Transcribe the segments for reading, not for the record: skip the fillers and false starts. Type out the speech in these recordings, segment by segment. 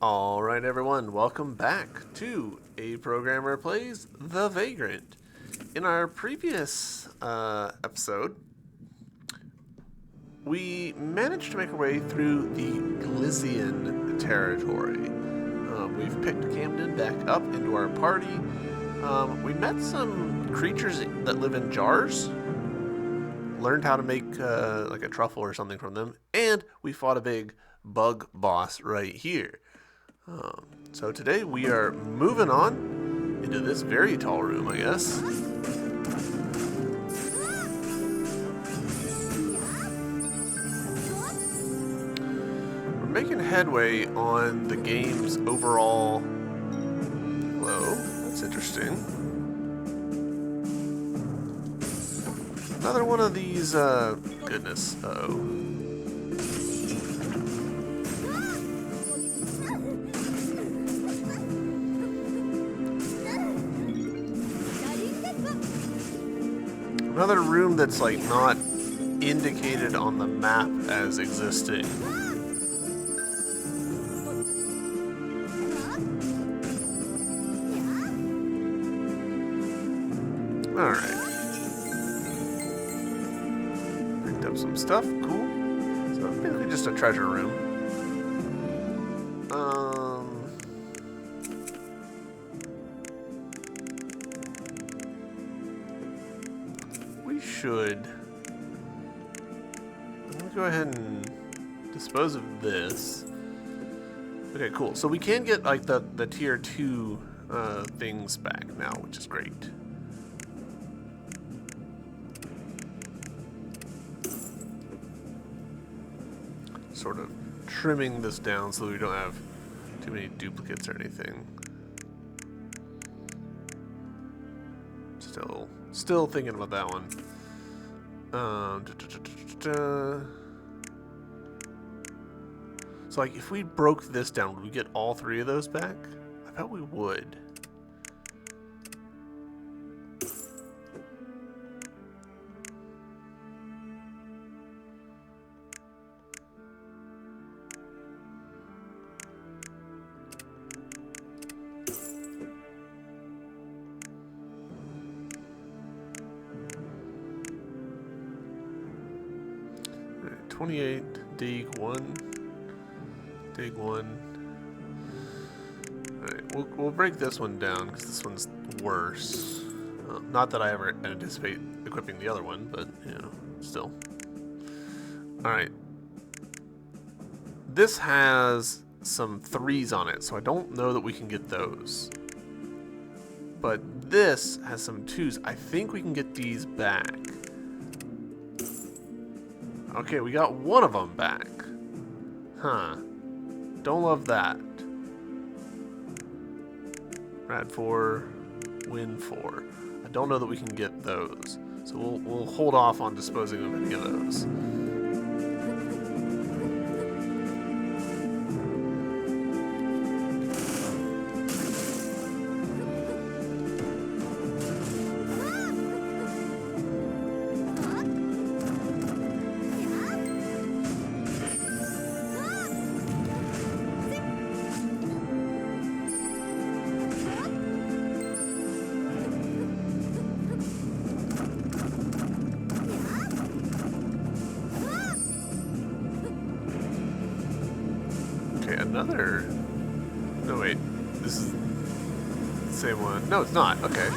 Alright everyone, welcome back to A Programmer Plays The Vagrant. In our previous episode, we managed to make our way through the Elysian territory. We've picked Camden back up into our party. We met some creatures that live in jars, learned how to make like a truffle or something from them, and we fought a big bug boss right here. So today we are moving on into this very tall room, I guess. We're making headway on the game's overall flow. That's interesting. Another one of these, goodness, uh-oh. Another room that's like not indicated on the map as existing. Alright. Picked up some stuff, cool. So basically just a treasure room. Should let me go ahead and dispose of this. Okay, cool. So we can get like the tier 2 things back now, which is great. Sort of trimming this down so that we don't have too many duplicates or anything. Still thinking about that one. So like if we broke this down, would we get all 3 of those back? I bet we would. Alright, 28, dig 1. Dig 1. Alright, we'll break this one down because this one's worse. Not that I ever anticipate equipping the other one, but you know, still. Alright. This has some 3s on it, so I don't know that we can get those. But this has some 2s. I think we can get these back. Okay, we got one of them back. Huh. Don't love that. Rad 4, Win 4. I don't know that we can get those. So we'll hold off on disposing of any of those. Another... No, wait. This is the same one. No, it's not. Okay.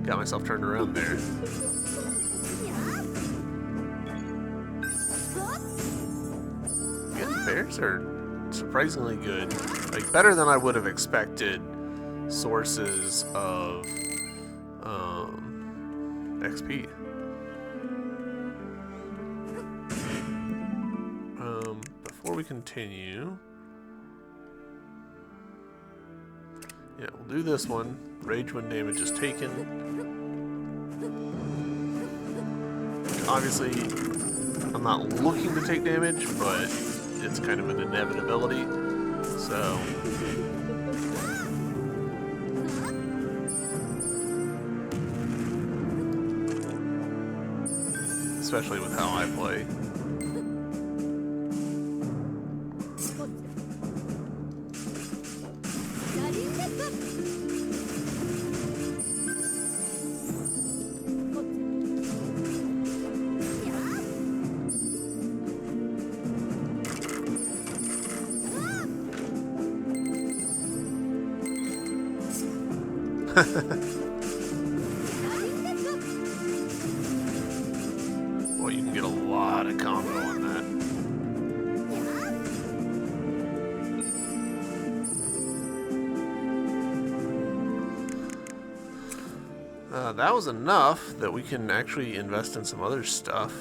Got myself turned around there. Yeah, bears are surprisingly good. Like, better than I would have expected sources of XP. Before we continue, yeah, we'll do this one. Rage when damage is taken. Obviously, I'm not looking to take damage, but it's kind of an inevitability. So, especially with how I play. Boy, you can get a lot of combo on that. That was enough that we can actually invest in some other stuff.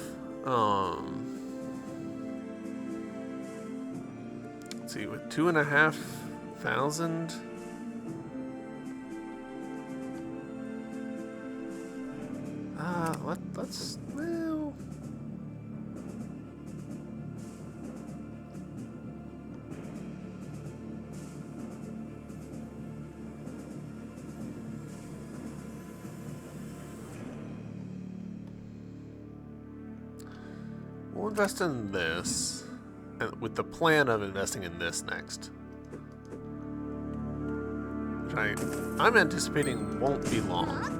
Let's see, with 2,500. Let's well. We'll invest in this, and with the plan of investing in this next. Which I'm anticipating won't be long.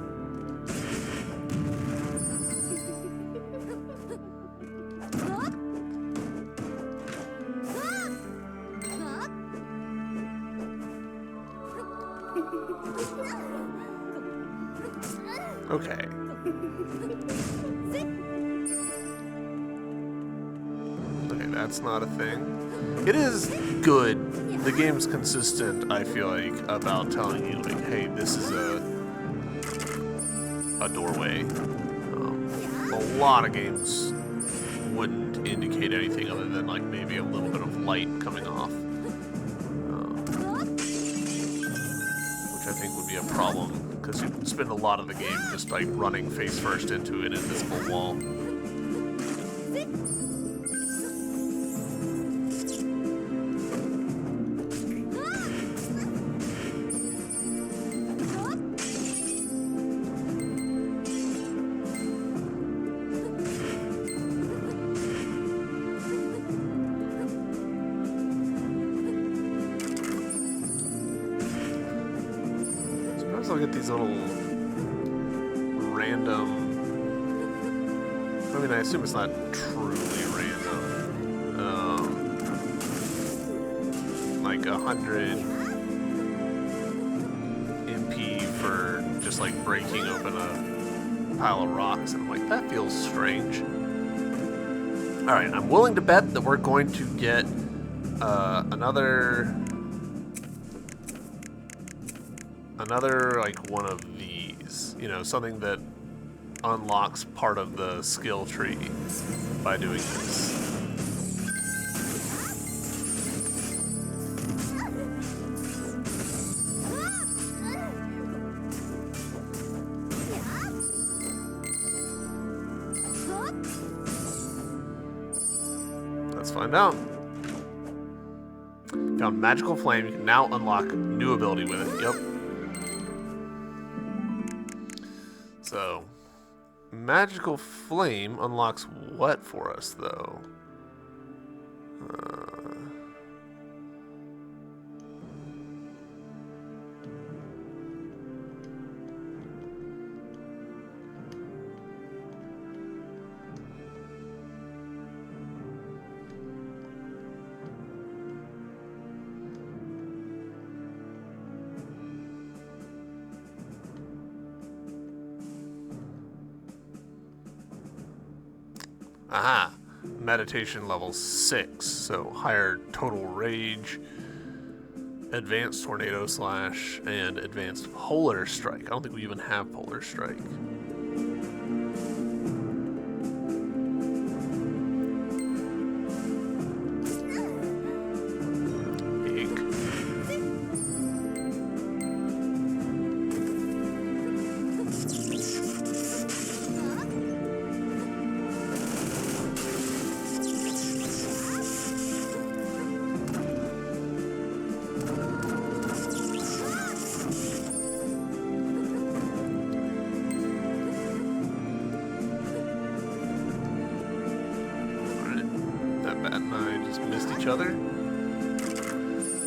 Okay. Okay, that's not a thing. It is good. The game's consistent, I feel like, about telling you, like, hey, this is a doorway. A lot of games wouldn't indicate anything other than, like, maybe a little bit of light coming off. Which I think would be a problem. Because you spend a lot of the game just like running face first into an invisible wall. I'll get these little random. I mean, I assume it's not truly random. Like 100 MP for just like breaking open a pile of rocks, and I'm like, that feels strange. All right, I'm willing to bet that we're going to get another like one of these, you know, something that unlocks part of the skill tree by doing this. Let's find out. Found Magical Flame. You can now unlock new ability with it. Yep. So, Magical Flame unlocks what for us, though? Aha! Meditation level 6, so higher total rage, advanced tornado slash, and advanced polar strike. I don't think we even have polar strike. Bat and I just missed each other.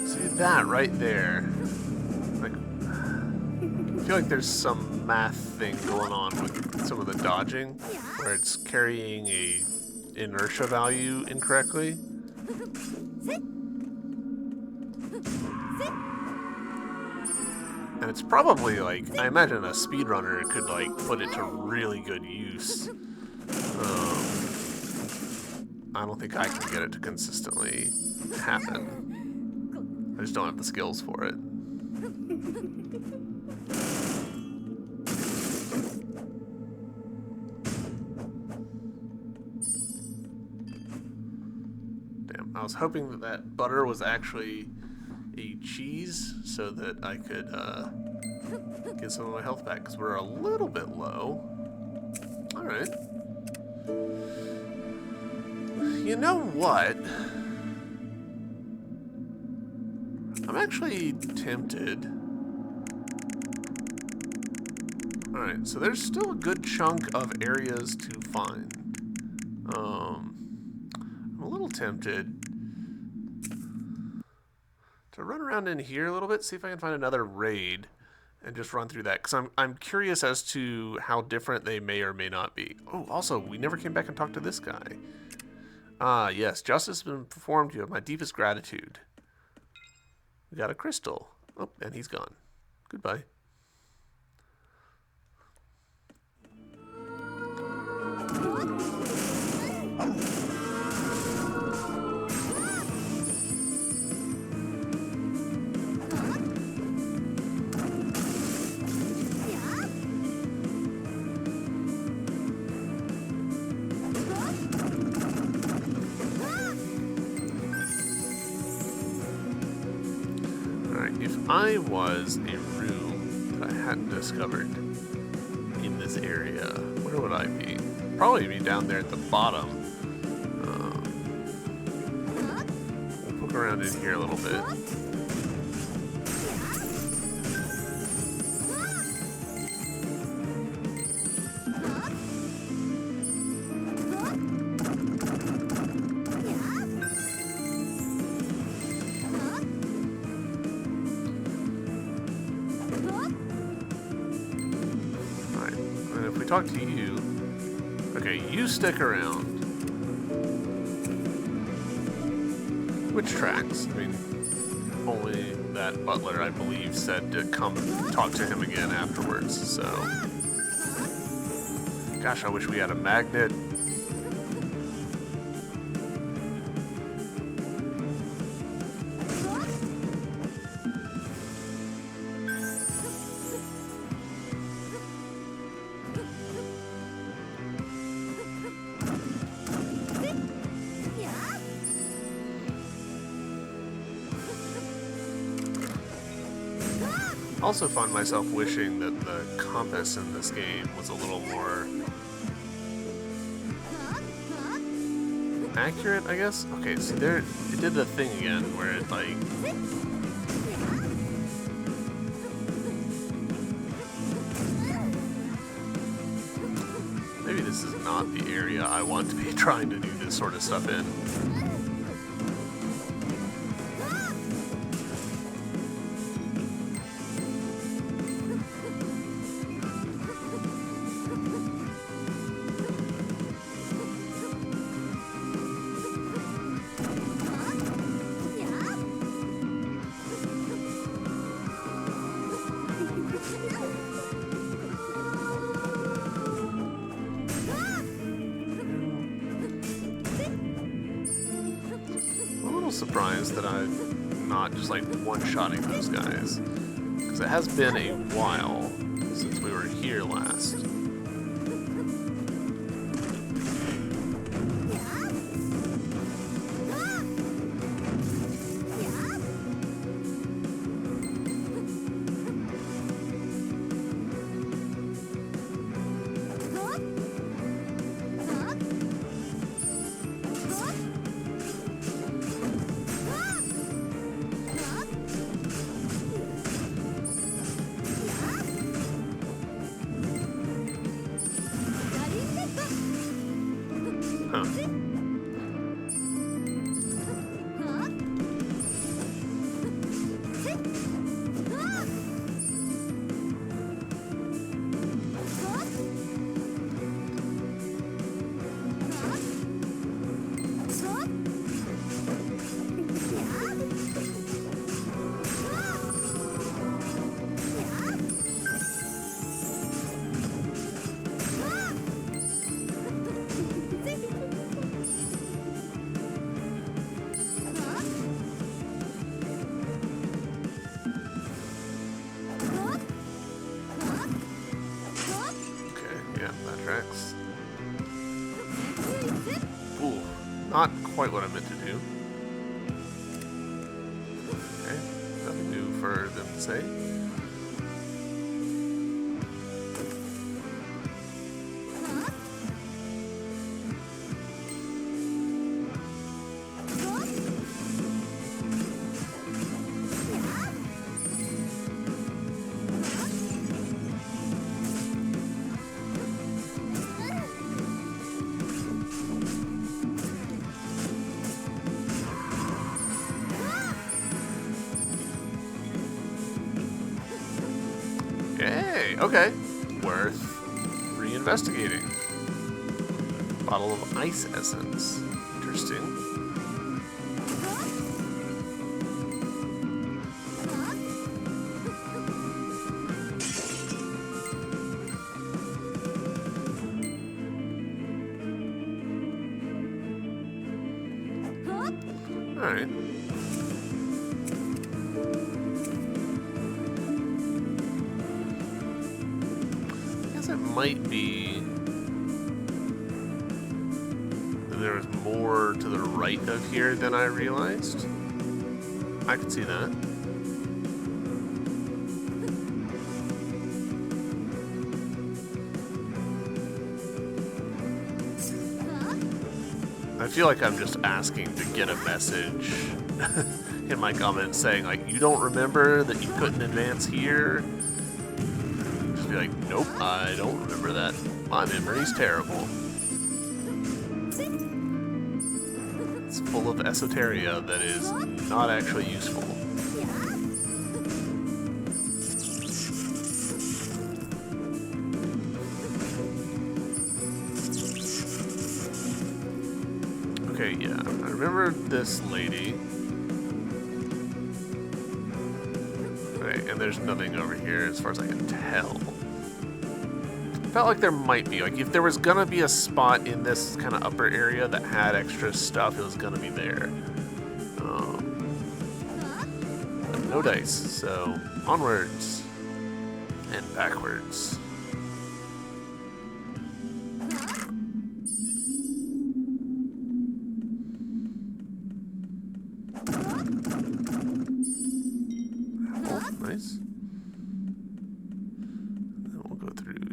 See that right there? Like, I feel like there's some math thing going on with some of the dodging, where it's carrying a inertia value incorrectly. And it's probably like, I imagine a speedrunner could like put it to really good use. I don't think I can get it to consistently happen. I just don't have the skills for it. Damn, I was hoping that that butter was actually a cheese so that I could get some of my health back, because we're a little bit low. Alright. You know what? I'm actually tempted. Alright, so there's still a good chunk of areas to find. I'm a little tempted to run around in here a little bit, see if I can find another raid and just run through that, because I'm curious as to how different they may or may not be. Oh, also, we never came back and talked to this guy. Ah, yes, justice has been performed. You have my deepest gratitude. We got a crystal. Oh, and he's gone. Goodbye. If I was a room that I hadn't discovered in this area, where would I be? Probably be down there at the bottom. We'll poke around in here a little bit. Talk to you. Okay, you stick around. Which tracks? I mean, only that butler, I believe, said to come talk to him again afterwards, so. Gosh, I wish we had a magnet. Also find myself wishing that the compass in this game was a little more accurate, I guess? Okay, see there, it did the thing again where it like... Maybe this is not the area I want to be trying to do this sort of stuff in. Surprised that I'm not just like one-shotting those guys, because it has been a while since we were here last. quite what I meant to do. Okay, nothing new for them to say. Hey, okay. Worth reinvestigating. Bottle of ice essence. Interesting. Alright. Might be there was more to the right of here than I realized. I can see that. I feel like I'm just asking to get a message in my comments saying, like, you don't remember that you couldn't advance here? Be like, nope, I don't remember that. My memory's terrible. It's full of esoteria that is not actually useful. Okay, yeah, I remember this lady. Okay, and there's nothing over here as far as I can tell. Felt like there might be, like, if there was gonna be a spot in this kind of upper area that had extra stuff, it was gonna be there. But no dice, so onwards and backwards. Oh, nice.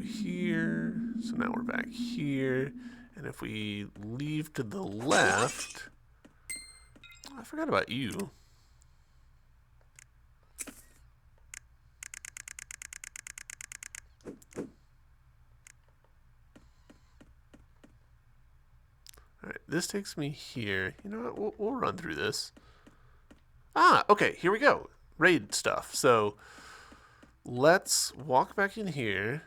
Here, so now we're back here, and if we leave to the left, I forgot about you. Alright, this takes me here. You know what, we'll run through this. Ah, okay, here we go. Raid stuff. So, let's walk back in here.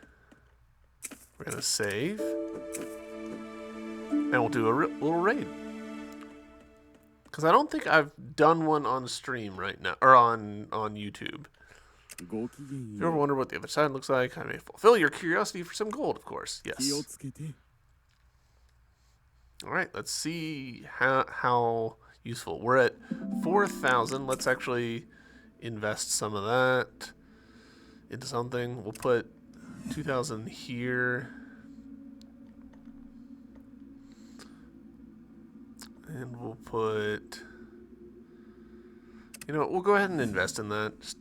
We're gonna save, and we'll do a little raid. Because I don't think I've done one on stream right now, or on YouTube. If you ever wonder what the other side looks like, I may fulfill your curiosity for some gold, of course. Yes. All right, let's see how useful. We're at 4,000. Let's actually invest some of that into something. We'll put 2,000 here. And we'll put, you know, we'll go ahead and invest in that. Just,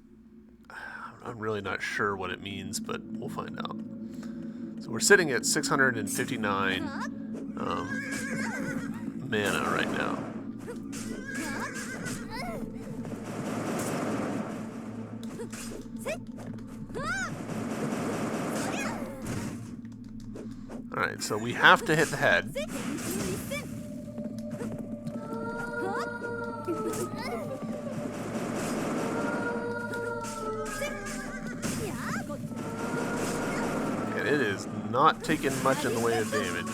I'm really not sure what it means, but we'll find out. So we're sitting at 659 mana right now. Alright, so we have to hit the head. And it is not taking much in the way of damage.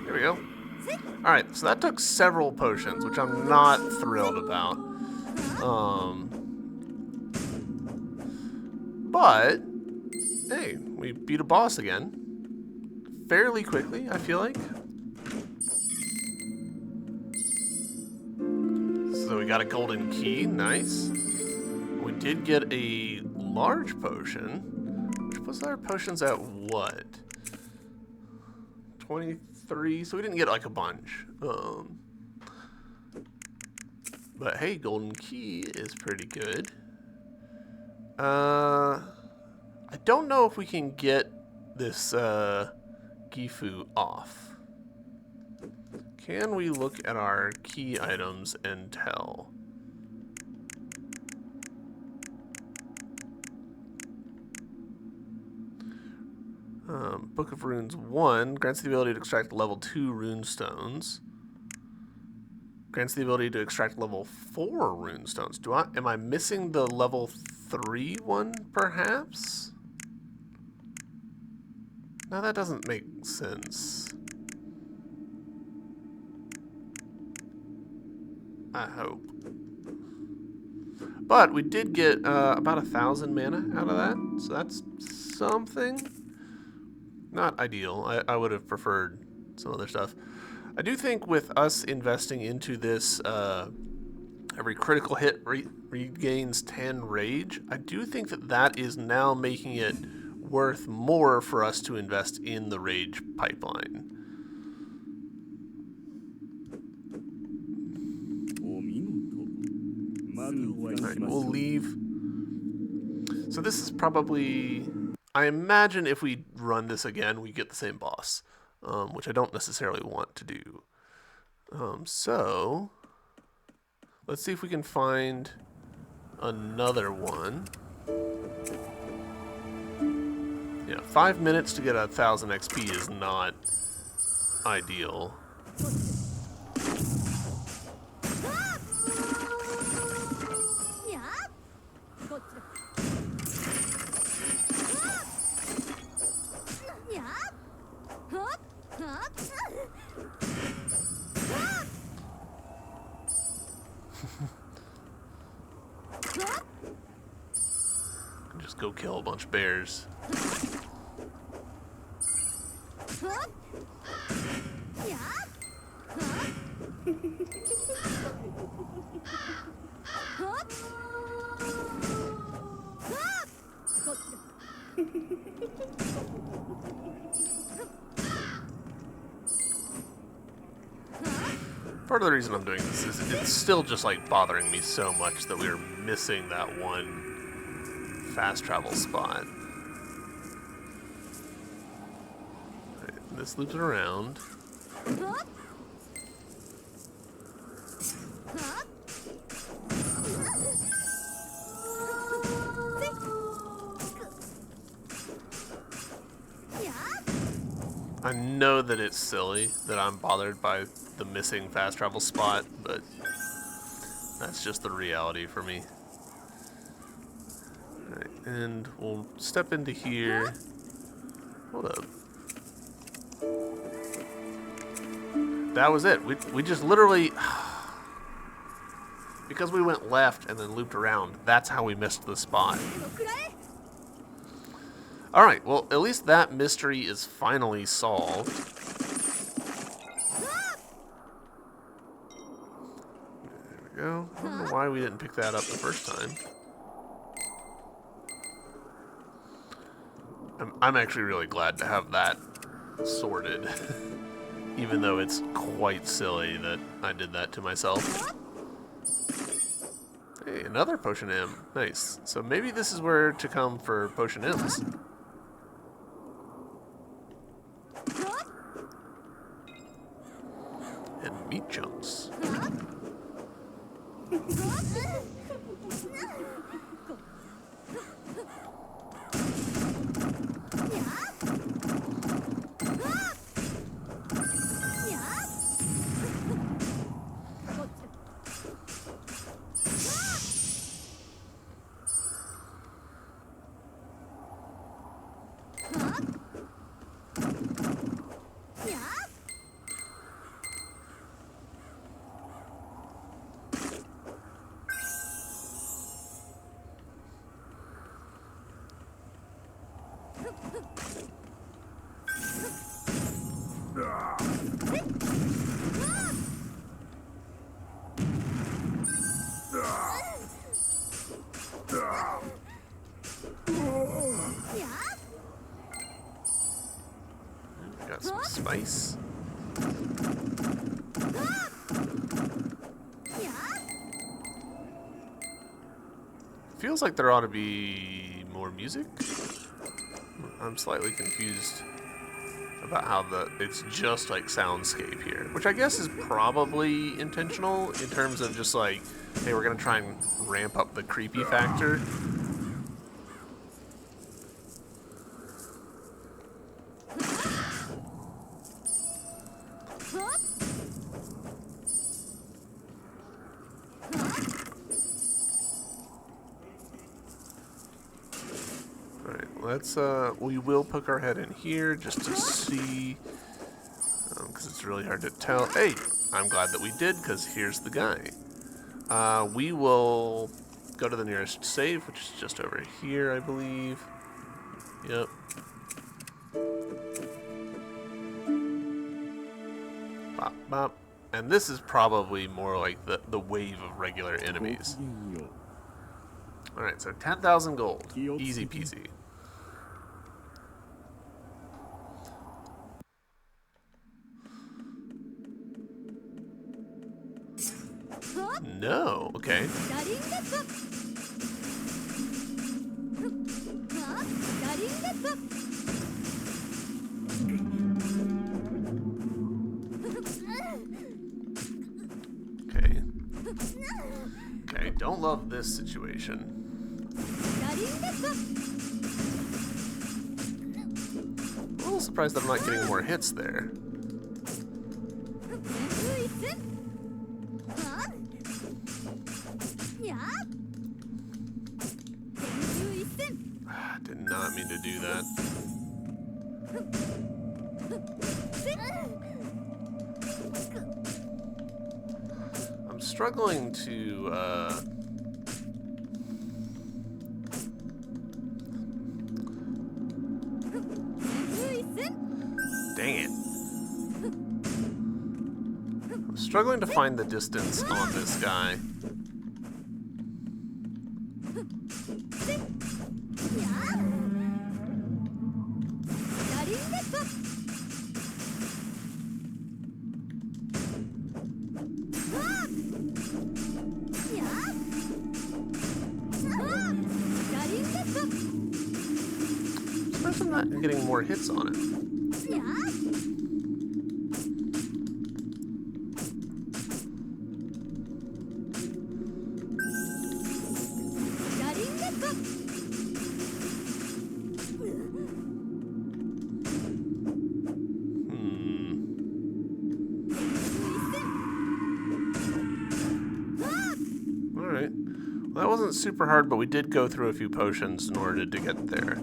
There we go. Alright, so that took several potions, which I'm not thrilled about. But, hey, we beat a boss again. Fairly quickly, I feel like. So we got a golden key, nice. We did get a large potion, which puts our potions at what? 23, so we didn't get like a bunch. But hey, golden key is pretty good. I don't know if we can get this Gifu off. Can we look at our key items and tell? Book of Runes 1 grants the ability to extract level 2 rune stones. Grants the ability to extract level 4 rune stones. Am I missing the level 3 one, perhaps? No, that doesn't make sense. I hope. But we did get about 1,000 mana out of that, so that's something. Not ideal. I would have preferred some other stuff. I do think with us investing into this, every critical hit regains 10 rage, I do think that that is now making it worth more for us to invest in the rage pipeline. Alright, we'll leave. So this is probably... I imagine if we run this again, we get the same boss, which I don't necessarily want to do. So, let's see if we can find another one. Yeah, 5 minutes to get 1,000 XP is not ideal. Just go kill a bunch of bears. Part of the reason I'm doing this is it's still just like bothering me so much that we're missing that one fast travel spot. Right, this loops around. I know that it's silly that I'm bothered by the missing fast travel spot, but that's just the reality for me. Alright, and we'll step into here. Hold up. That was it. We just literally... Because we went left and then looped around, that's how we missed the spot. Alright, well, at least that mystery is finally solved. There we go. I don't know why we didn't pick that up the first time. I'm actually really glad to have that sorted. Even though it's quite silly that I did that to myself. Hey, another potion M. Nice. So maybe this is where to come for potion M's. And meat chunks. Got some spice. Feels like there ought to be more music. I'm slightly confused about how it's just like soundscape here, which I guess is probably intentional in terms of just like, hey, we're gonna try and ramp up the creepy factor. Let's, we will poke our head in here just to see, because it's really hard to tell. Hey, I'm glad that we did, because here's the guy. We will go to the nearest save, which is just over here, I believe. Yep. Bop, bop. And this is probably more like the wave of regular enemies. Alright, so 10,000 gold. Easy peasy. No, okay. Okay. Okay, don't love this situation. I'm a little surprised that I'm not getting more hits there. Did not mean to do that. I'm struggling to, dang it. I'm struggling to find the distance on this guy. I'm not getting more hits on it. Alright. Well, that wasn't super hard, but we did go through a few potions in order to get there.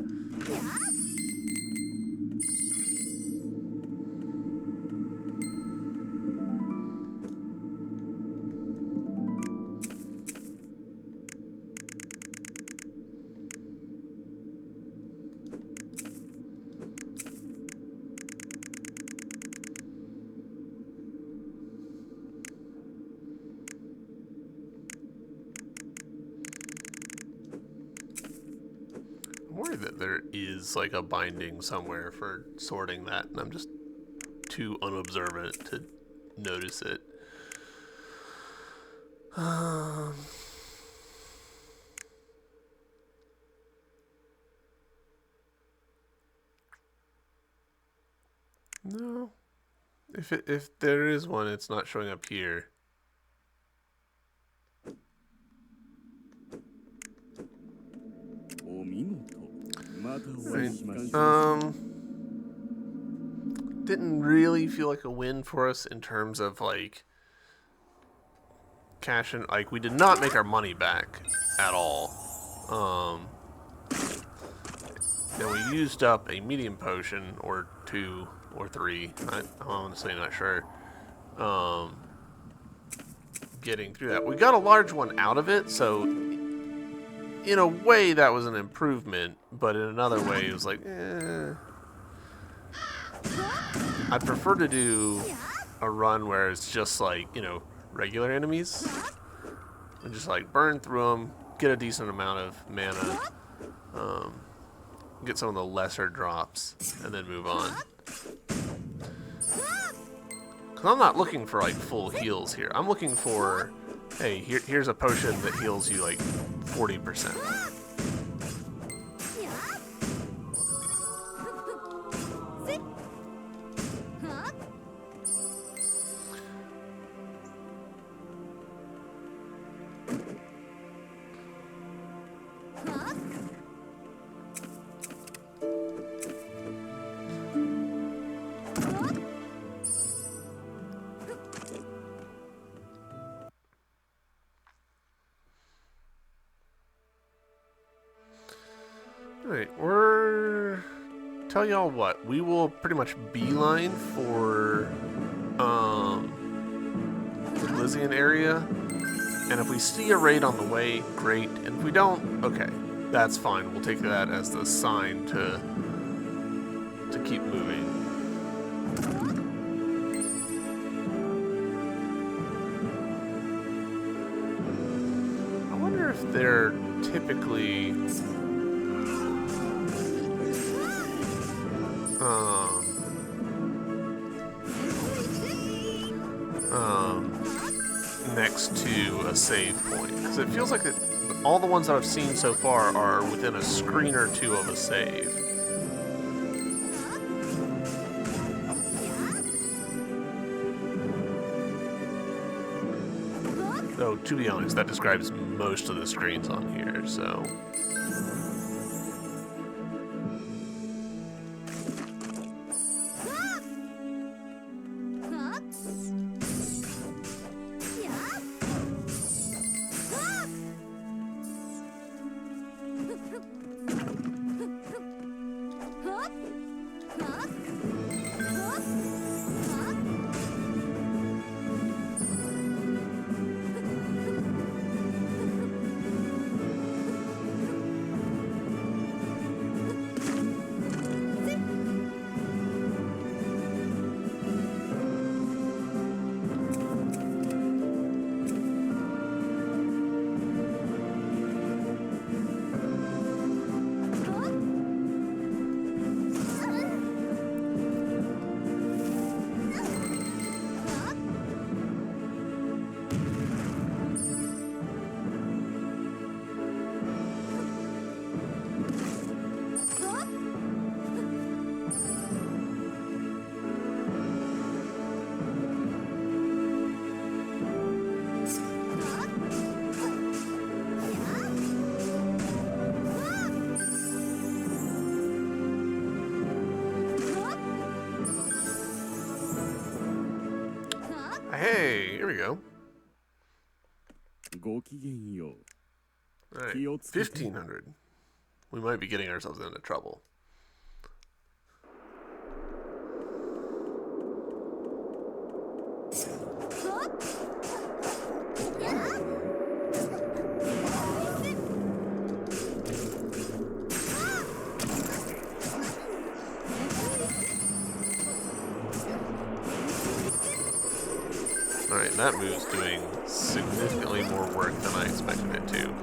I'm worried that there is like a binding somewhere for sorting that, and I'm just too unobservant to notice it. No. If there is one, it's not showing up here. Right. Didn't really feel like a win for us in terms of like cash in. Like we did not make our money back at all. And we used up a medium potion or 2 or 3. I'm honestly not sure. Getting through that, we got a large one out of it, so in a way that was an improvement, but in another way it was like, I'd prefer to do a run where it's just like, regular enemies and just like burn through them, get a decent amount of mana, get some of the lesser drops, and then move on. Because I'm not looking for like full heals here. I'm looking for, hey, here's a potion that heals you like 40%. Alright, tell y'all what, we will pretty much beeline for the Elysian area, and if we see a raid on the way, great, and if we don't, okay, that's fine. We'll take that as the sign to keep moving. I wonder if they're typically next to a save point, because it feels like all the ones that I've seen so far are within a screen or two of a save. Though, to be honest, that describes most of the screens on here, so... Hey, here we go. Alright, 1,500. We might be getting ourselves into trouble. Alright, that move's doing significantly more work than I expected it to.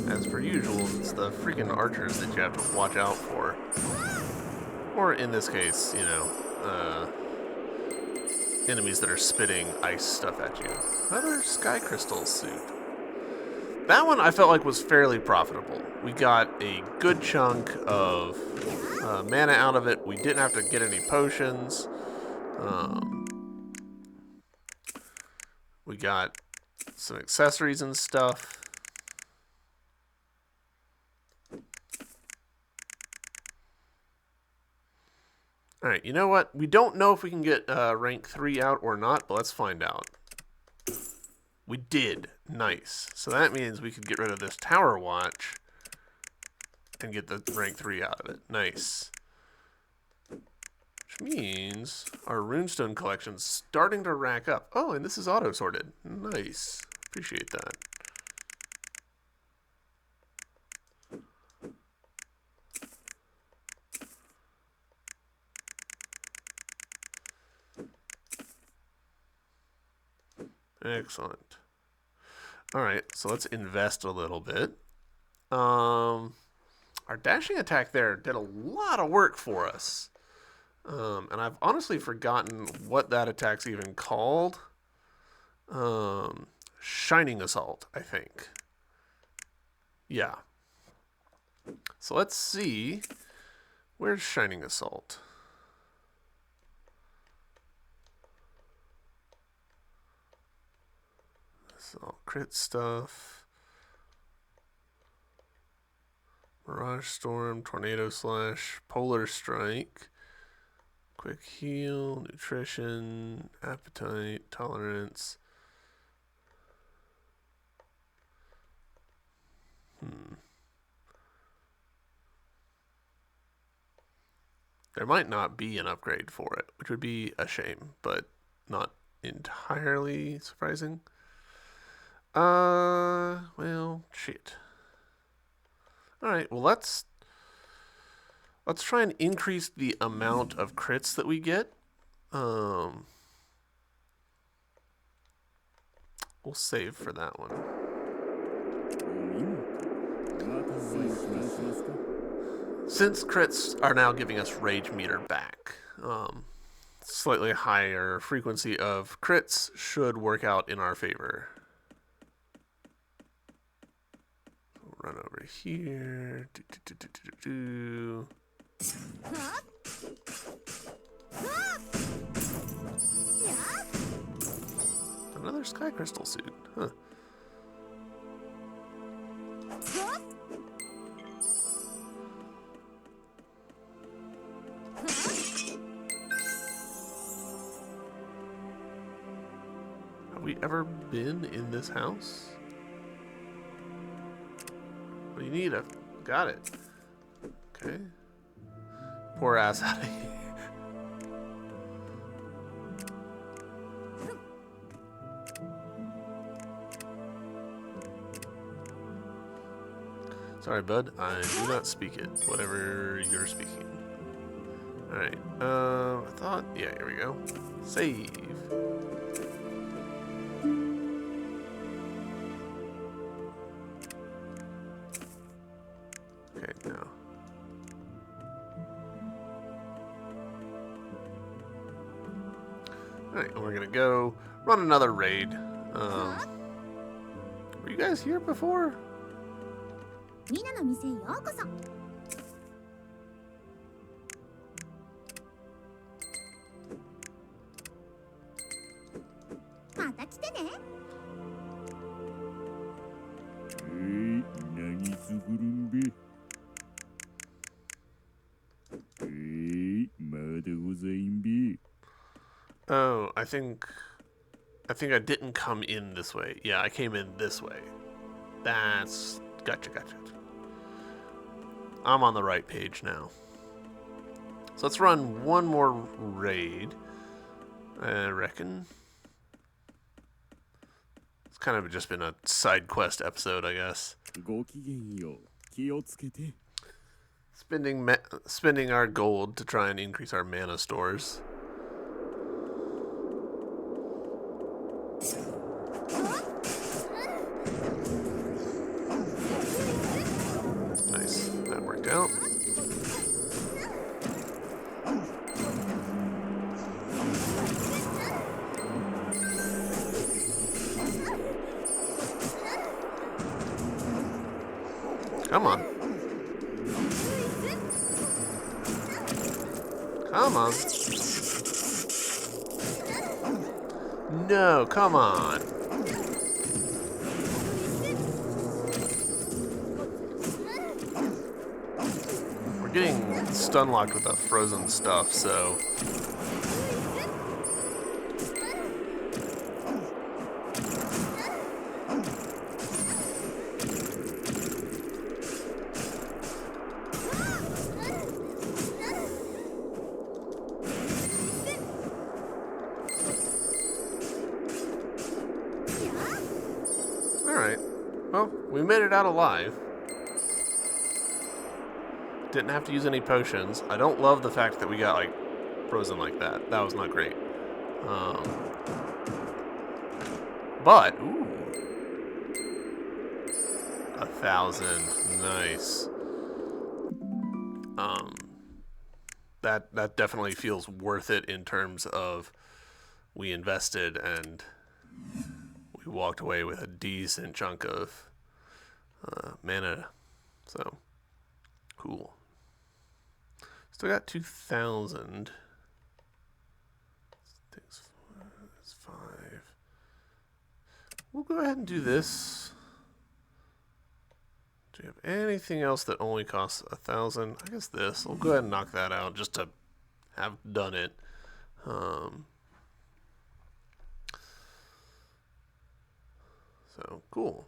As per usual, it's the freaking archers that you have to watch out for. Or in this case, enemies that are spitting ice stuff at you. Another sky crystal suit. That one I felt like was fairly profitable. We got a good chunk of mana out of it. We didn't have to get any potions. We got some accessories and stuff. Alright, you know what? We don't know if we can get rank 3 out or not, but let's find out. We did. Nice. So that means we could get rid of this tower watch and get the rank 3 out of it. Nice. Which means our runestone collection's starting to rack up. Oh, and this is auto-sorted. Nice. Appreciate that. Excellent. Alright, so let's invest a little bit. Our dashing attack there did a lot of work for us. And I've honestly forgotten what that attack's even called. Shining Assault, I think. Yeah. So let's see. Where's Shining Assault? This is all crit stuff. Mirage Storm, Tornado Slash, Polar Strike, Quick Heal, Nutrition, Appetite, Tolerance. There might not be an upgrade for it, which would be a shame, but not entirely surprising. Well, shit. Alright, well let's try and increase the amount of crits that we get. We'll save for that one. Since crits are now giving us rage meter back, slightly higher frequency of crits should work out in our favor. Run over here. Another sky crystal suit. Huh. Have we ever been in this house? What do you need? Got it. Okay. Poor ass out of here. Sorry, bud. I do not speak it. Whatever you're speaking. Alright. I thought... Yeah, here we go. Save. Okay, now. Alright, we're gonna go run another raid. Were you guys here before? Oh, I think I didn't come in this way. Yeah, I came in this way. That's... Gotcha. I'm on the right page now. So let's run one more raid, I reckon. It's kind of just been a side quest episode, I guess. Spending our gold to try and increase our mana stores. Nice, that worked out. Come on. Come on. No, come on. We're getting stun locked with the frozen stuff, so... Alright. Well, we made it out alive. Didn't have to use any potions. I don't love the fact that we got, like, frozen like that. That was not great. But, ooh. 1,000. Nice. That definitely feels worth it in terms of we invested and we walked away with a decent chunk of mana. So, cool. Still got 2,000. It's 5. We'll go ahead and do this. Do you have anything else that only costs 1,000? I guess this. We'll go ahead and knock that out just to have done it. So cool.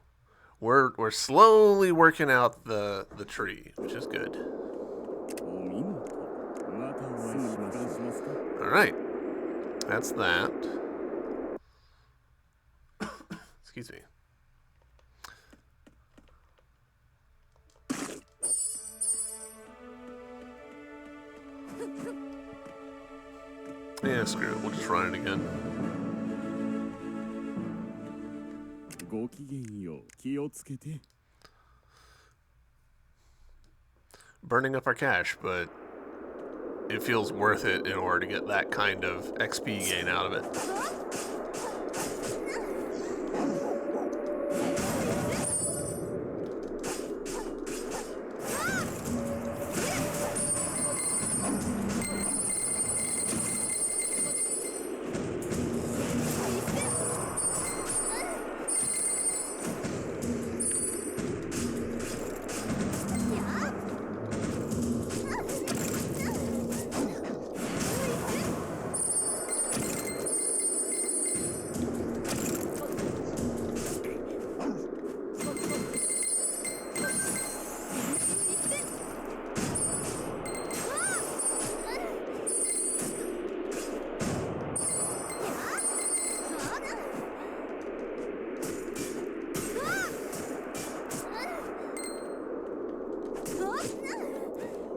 We're slowly working out the tree, which is good. All right, that's that. Excuse me. Yeah, screw it. We'll just run it again. Burning up our cash, but it feels worth it in order to get that kind of XP gain out of it.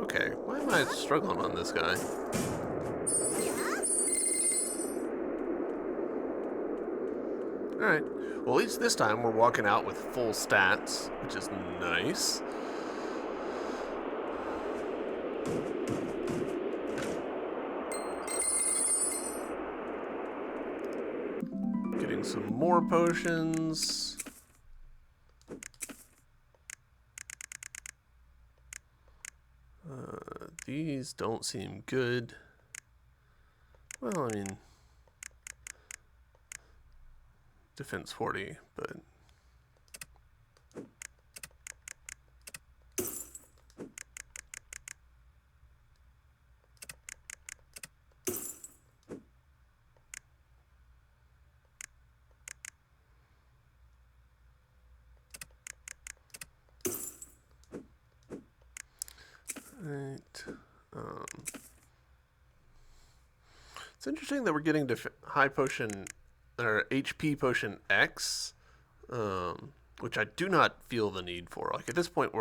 Okay, why am I struggling on this guy? Alright, well at least this time we're walking out with full stats, which is nice. Getting some more potions. These don't seem good. Well, I mean, defense 40, but right. It's interesting that we're getting high potion or HP potion X, which I do not feel the need for. Like at this point,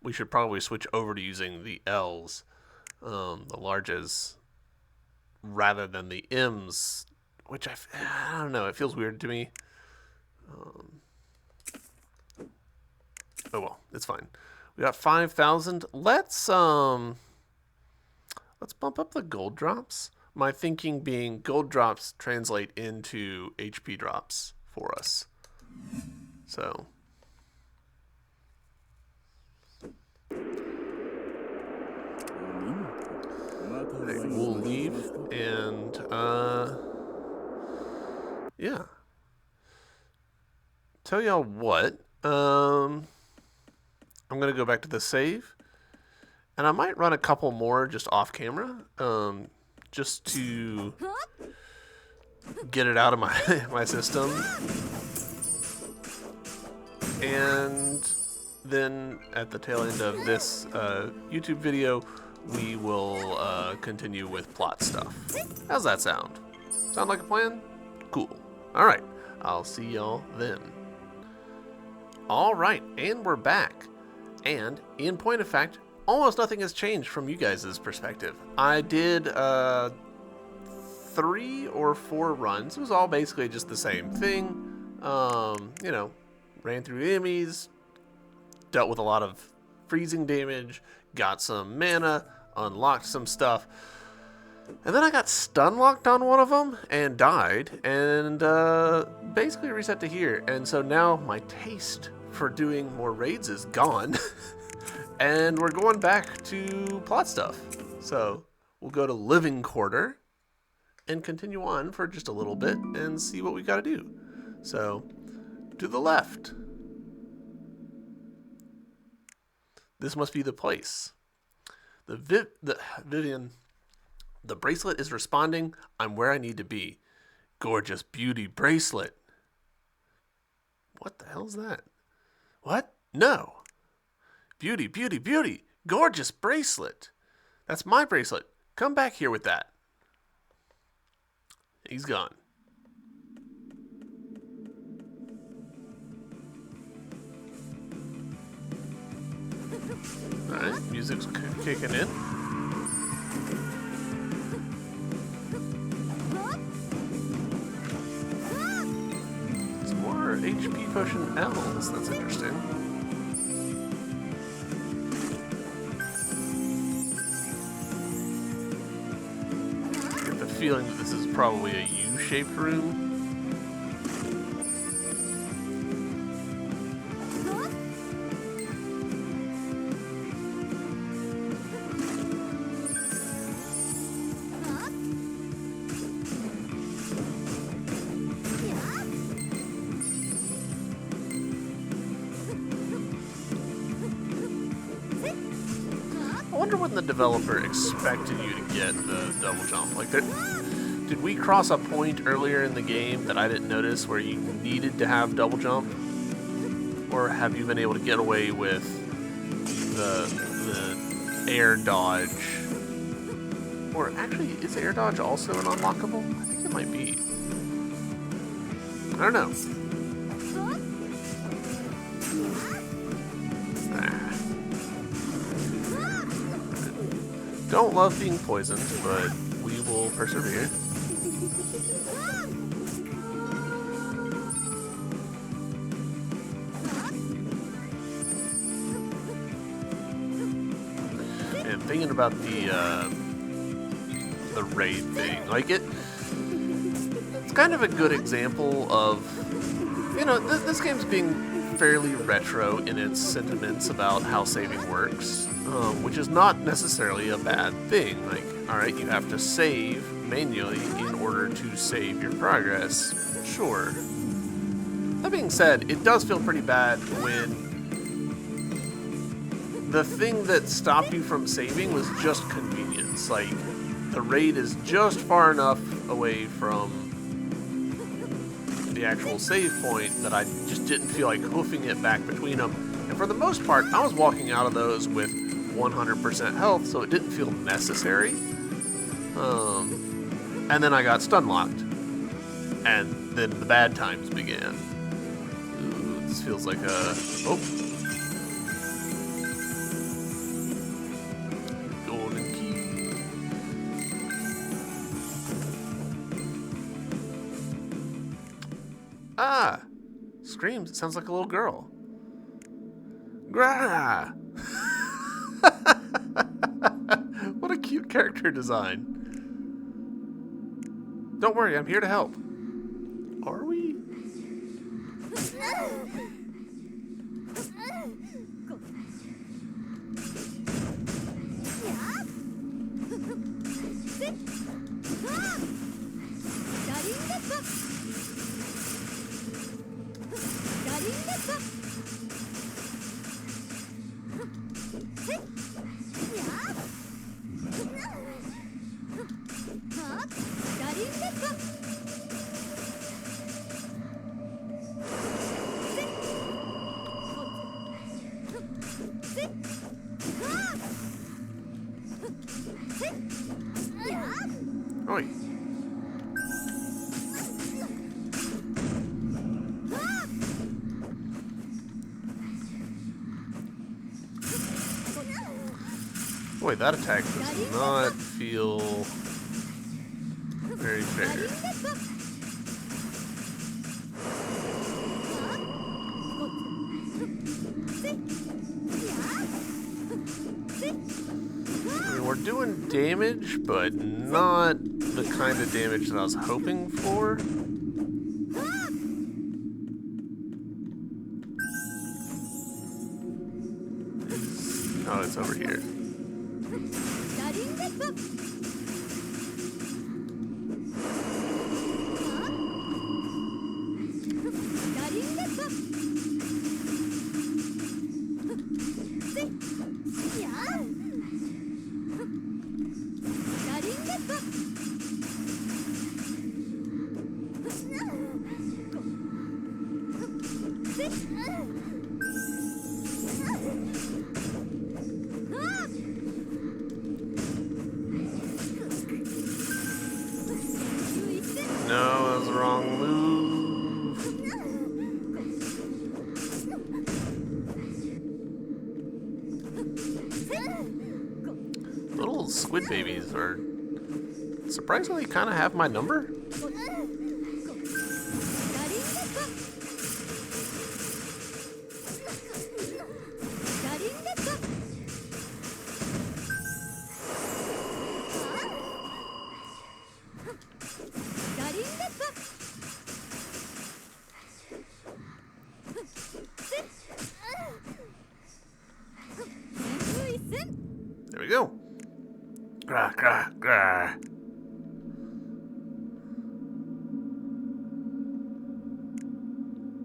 we should probably switch over to using the L's, the larges, rather than the M's, which I don't know. It feels weird to me. Oh well, it's fine. We got 5,000. Let's bump up the gold drops. My thinking being gold drops translate into HP drops for us. So tell y'all what. I'm gonna go back to the save, and I might run a couple more just off camera, just to get it out of my my system, and then at the tail end of this YouTube video, we will continue with plot stuff. How's that sound? Sound like a plan? Cool. All right, I'll see y'all then. All right, and we're back. And in point of fact, almost nothing has changed from you guys' perspective. I did 3 or 4 runs. It was all basically just the same thing. You know, ran through enemies, dealt with a lot of freezing damage, got some mana, unlocked some stuff. And then I got stun locked on one of them and died, and basically reset to here. And so now my taste for doing more raids is gone, and we're going back to plot stuff. So we'll go to living quarter and continue on for just a little bit and see what we got to do. So to the left, this must be the place. Vivian, the bracelet is responding. I'm where I need to be. Gorgeous beauty bracelet. What the hell's that? What? No. Beauty, beauty, beauty. Gorgeous bracelet. That's my bracelet. Come back here with that. He's gone. Alright, music's kicking in. Some more HP potion L's. That's interesting. I get the feeling that this is probably a U-shaped room. I wonder when the developer expected you to get the double jump. Like, did we cross a point earlier in the game that I didn't notice where you needed to have double jump? Or have you been able to get away with the air dodge? Or actually, is air dodge also an unlockable? I think it might be. I don't know. Don't love being poisoned, but we will persevere. And thinking about the raid thing, like it's kind of a good example of, you know, this game's being fairly retro in its sentiments about how saving works. Which is not necessarily a bad thing. Like, alright, you have to save manually in order to save your progress. Sure. That being said, it does feel pretty bad when the thing that stopped you from saving was just convenience. Like, the raid is just far enough away from the actual save point that I just didn't feel like hoofing it back between them. And for the most part, I was walking out of those with 100% health, so it didn't feel necessary. And then I got stun locked, and then the bad times began. Ooh, this feels like a golden key. Ah, screams. It sounds like a little girl. Grah. What a cute character design. Don't worry, I'm here to help. Are we? Oi. Boy, that attack does not feel very fair. I mean, we're doing damage, but not the kind of damage that I was hoping for. Oh, it's over here. No, that was the wrong move. Little squid babies are surprisingly kind of have my number. There we go. Grah, grah, grah.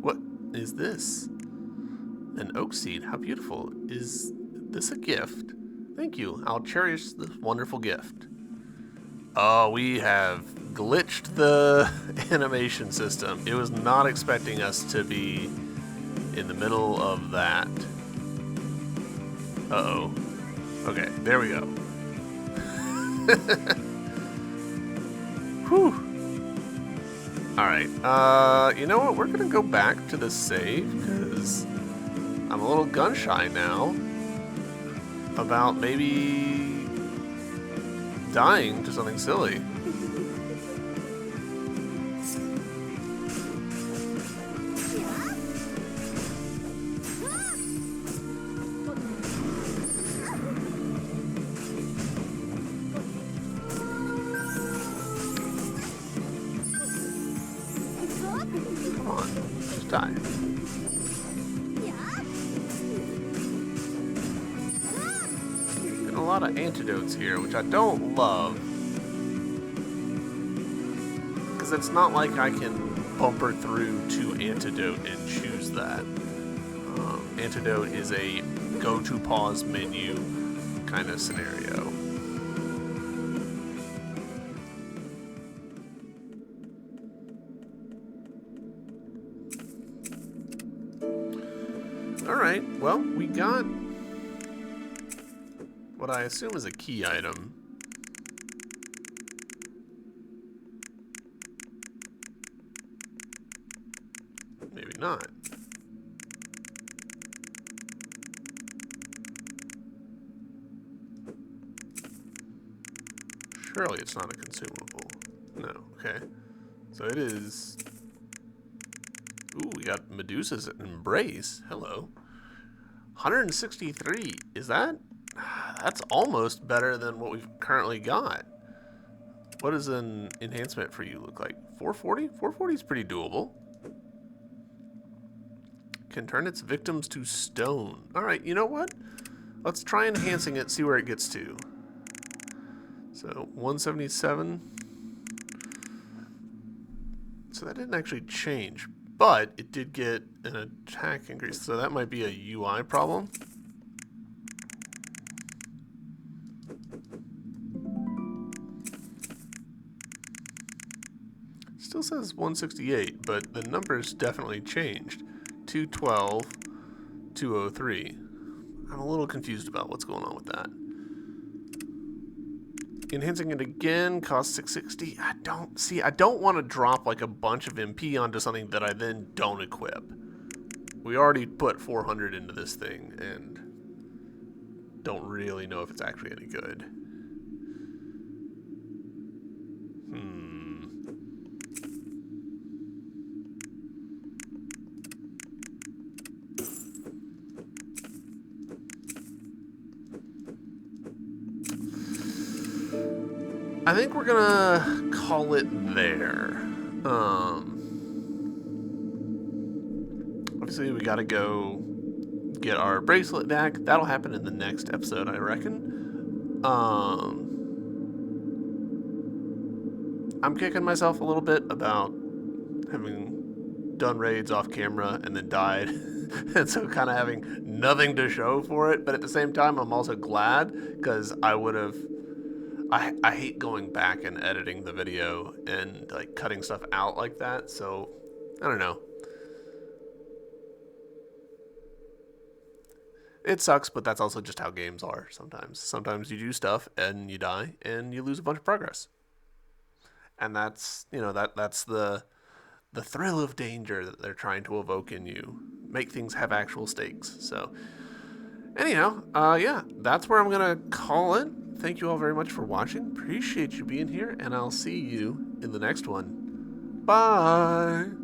What is this? An oak seed. How beautiful. Is this a gift? Thank you. I'll cherish this wonderful gift. Oh, we have glitched the animation system. It was not expecting us to be in the middle of that. Uh-oh. Okay, there we go. Whew. Alright, you know what? We're gonna go back to the save, because I'm a little gun-shy now about maybe dying to something silly. Come on, just die. Getting a lot of antidotes here, which I don't love. Because it's not like I can bumper through to antidote and choose that. Antidote is a go-to pause menu kind of scenario. Alright, well, we got what I assume is a key item. Maybe not. Surely it's not a consumable. No, okay. So it is... Ooh, we got Medusa's Embrace. Hello. 163. Is that? That's almost better than what we've currently got. What does an enhancement for you look like? 440? 440 is pretty doable. Can turn its victims to stone. Alright, you know what? Let's try enhancing it, see where it gets to. So, 177. So that didn't actually change. But it did get an attack increase, so that might be a UI problem. still says 168, but the numbers definitely changed. 212, 203. I'm a little confused about what's going on with that. Enhancing it again costs 660. I don't want to drop like a bunch of MP onto something that I then don't equip. We already put 400 into this thing and don't really know if it's actually any good. I think we're gonna call it there. Obviously, we gotta go get our bracelet back. That'll happen in the next episode, I reckon. I'm kicking myself a little bit about having done raids off camera and then died. And so kind of having nothing to show for it. But at the same time, I'm also glad because I would have... I hate going back and editing the video and like cutting stuff out like that. So, I don't know. It sucks, but that's also just how games are sometimes. Sometimes you do stuff and you die and you lose a bunch of progress. And that's, that's the thrill of danger that they're trying to evoke in you. Make things have actual stakes. So, anyhow, yeah, that's where I'm going to call it. Thank you all very much for watching. Appreciate you being here, and I'll see you in the next one. Bye!